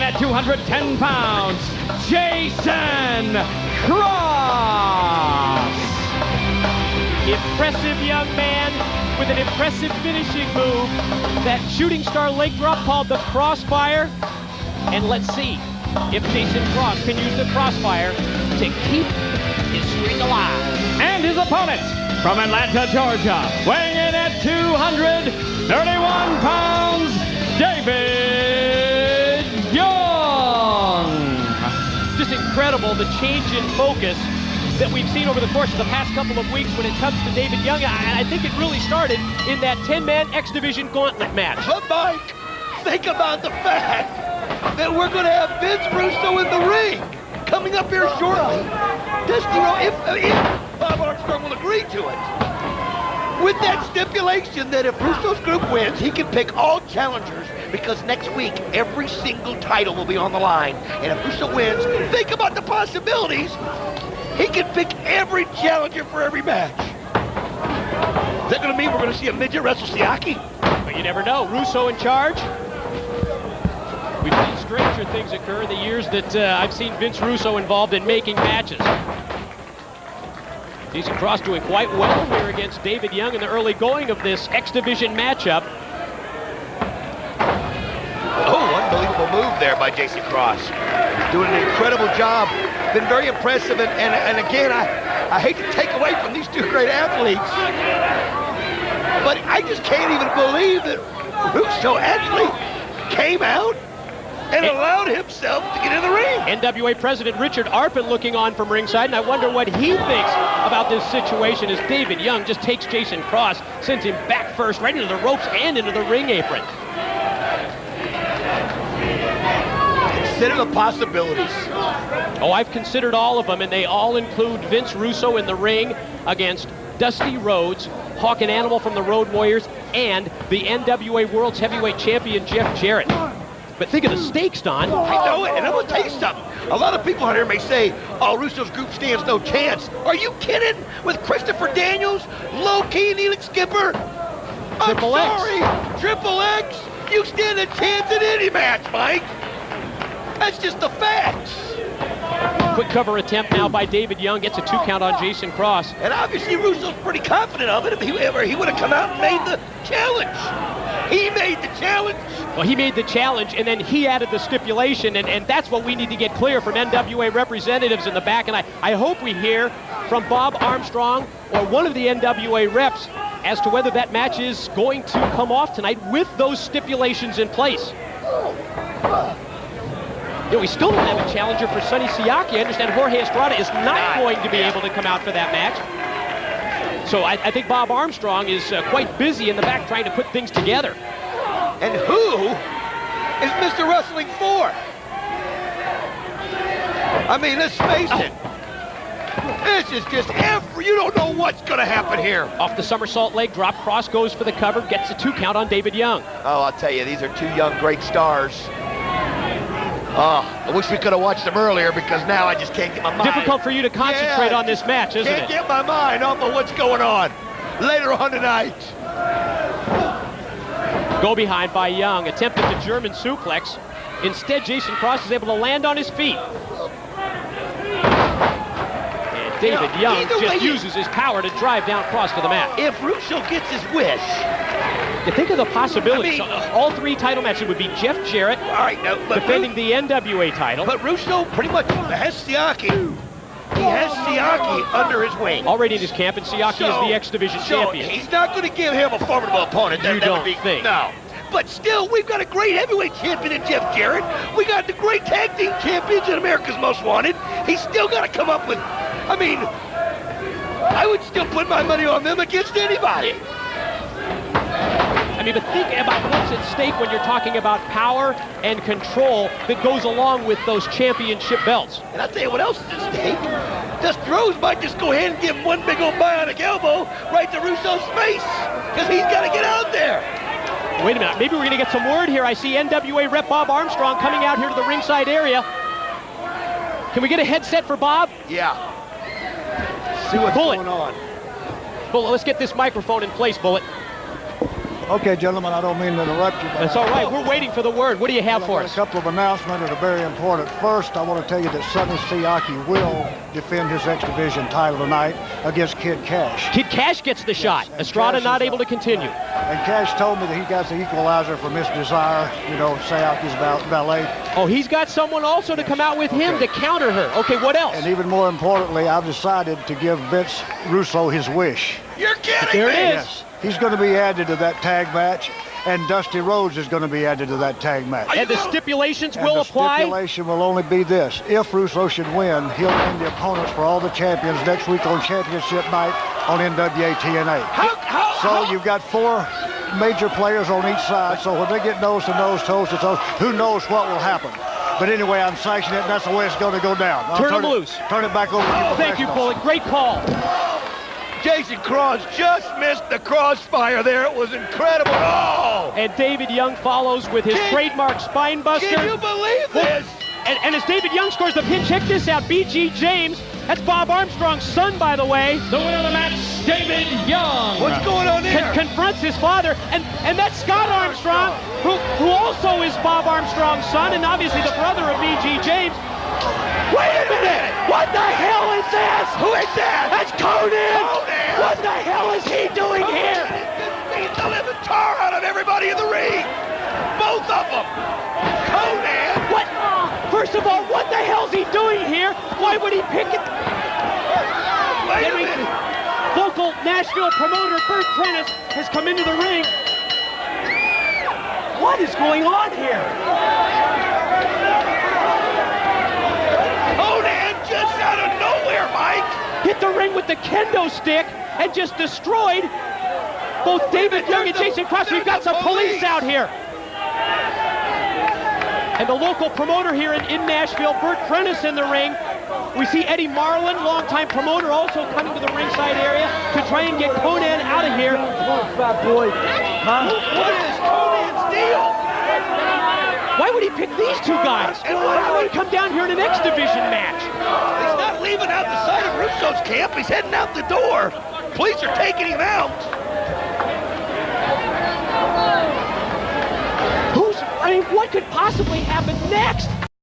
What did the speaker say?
at 210 pounds, Jason Cross. Impressive young man with an impressive finishing move. That shooting star leg drop called the Crossfire. And let's see if Jason Cross can use the Crossfire to keep his streak alive. And his opponent from Atlanta, Georgia, weighing in at 231 pounds, David Young. Just incredible the change in focus that we've seen over the course of the past couple of weeks when it comes to David Young. And I think it really started in that 10-man X-Division gauntlet match. But Mike, think about the fact that we're going to have Vince Russo in the ring coming up here shortly. Dusty Rhodes, if Bob Armstrong will agree to it, with that stipulation that if Russo's group wins, he can pick all challengers, because next week every single title will be on the line. And if Russo wins, think about the possibilities. He can pick every challenger for every match. Is that going to mean we're going to see a midget wrestle Siaki? But you never know. Russo in charge. We've seen stranger things occur in the years that I've seen Vince Russo involved in making matches. Jason Cross doing quite well here against David Young in the early going of this X-Division matchup. Oh, unbelievable move there by Jason Cross. Doing an incredible job. Been very impressive, and again, I hate to take away from these two great athletes, but I just can't even believe that Russo actually came out and allowed himself to get in the ring. NWA President Richard Arpin looking on from ringside, and I wonder what he thinks about this situation as David Young just takes Jason Cross, sends him back first, right into the ropes and into the ring apron. Consider the possibilities. Oh, I've considered all of them, and they all include Vince Russo in the ring against Dusty Rhodes, Hawk and Animal from the Road Warriors, and the NWA World's Heavyweight Champion Jeff Jarrett. But think of the stakes, Don. I know it, and I'm going to tell you something. A lot of people out here may say, oh, Russo's group stands no chance. Are you kidding? With Christopher Daniels, Low-Key, Neelix Skipper? I'm sorry, Triple X, you stand a chance in any match, Mike. That's just the facts. Quick cover attempt now by David Young. Gets a 2 count on Jason Cross. And obviously Russo's pretty confident of it. If he would have come out and made the challenge. He made the challenge. Well, he made the challenge, and then he added the stipulation, and that's what we need to get clear from NWA representatives in the back. And I hope we hear from Bob Armstrong or one of the NWA reps as to whether that match is going to come off tonight with those stipulations in place. Yeah, we still don't have a challenger for Sonny Siaki. I understand Jorge Estrada is not going to be able to come out for that match. So I think Bob Armstrong is quite busy in the back trying to put things together. And who is Mr. Wrestling for? I mean, let's face it. This is just you don't know what's going to happen here. Off the somersault leg drop, Cross goes for the cover, gets a 2 count on David Young. Oh, I'll tell you, these are two young, great stars. Oh, I wish we could have watched them earlier, because now I just can't get my mind. Difficult for you to concentrate on this match, isn't it? Can't get my mind off of what's going on later on tonight. Go behind by Young, attempted the German suplex. Instead, Jason Cross is able to land on his feet. And David Young just uses his power to drive down Cross to the mat. If Russo gets his wish. You think of the possibilities. All 3 title matches would be Jeff Jarrett defending the NWA title. But Russo pretty much has Siaki. He has Siaki under his wing. Already in his camp, and Siaki is the X-Division champion. He's not going to give him a formidable opponent. You don't think? No. But still, we've got a great heavyweight champion in Jeff Jarrett. We got the great tag team champions in America's Most Wanted. He's still got to come up with, I mean, I would still put my money on them against anybody. I mean, but think about what's at stake when you're talking about power and control that goes along with those championship belts. And I'll tell you what else is at stake. Dusty Rhodes might just go ahead and give him one big old bionic elbow right to Russo's face, because he's got to get out there. Wait a minute, maybe we're going to get some word here. I see NWA rep Bob Armstrong coming out here to the ringside area. Can we get a headset for Bob? Yeah. See what's going on. Bullet, let's get this microphone in place, Bullet. Okay, gentlemen, I don't mean to interrupt you, but That's all right. We're waiting for the word. What do you have for a us? couple of announcements that are very important. First, I want to tell you that Sonny Siaki will defend his X Division title tonight against Kid Cash. Kid Cash gets the shot. and Estrada Cash not is able to continue. And Cash told me that he got the equalizer for Miss Desire. You know, Siaki's ballet. Oh, he's got someone also to come out with him to counter her. Okay, what else? And even more importantly, I've decided to give Vince Russo his wish. You're kidding There me. it is. Yes, he's going to be added to that tag match, and Dusty Rhodes is going to be added to that tag match. And the stipulations And will the apply? stipulation will only be this. If Russo should win, he'll name the opponents for all the champions next week on championship night on NWA TNA. So you've got 4 major players on each side, so when they get nose to nose, toes to toes, who knows what will happen. But anyway, I'm sanctioning it, and that's the way it's going to go down. Turn him loose. Turn it back over to you. Thank you, Bullet. Great call. Jason Cross just missed the crossfire there. It was incredible. Oh! And David Young follows with his trademark spine buster. Can you believe this? And as David Young scores the pin, check this out. B.G. James, that's Bob Armstrong's son, by the way. The winner of the match, David Young. What's going on there? Confronts his father, and that's Scott Armstrong, who also is Bob Armstrong's son, and obviously the brother of B.G. James. Wait a minute! What the hell is this? Who is that? That's Konnan! Konnan! What the hell is he doing here? He's the living tar out of everybody in the ring. Both of them. Konnan. What? First of all, what the hell's he doing here? Why would he pick it? Wait a minute. Local Nashville promoter Bert Prentice has come into the ring. What is going on here? Konnan just out of nowhere, Mike. Hit the ring with the kendo stick and just destroyed both David Young and Jason Cross. We've got some police out here. And the local promoter here in Nashville, Bert Prentice, in the ring. We see Eddie Marlin, longtime promoter, also coming to the ringside area to try and get Konnan out of here. What is Konnan's deal? Why would he pick these 2 guys? And why would he come down here in an X Division match? He's not leaving out the side of Russo's camp. He's heading out the door. Police are taking him out. I mean, what could possibly happen next?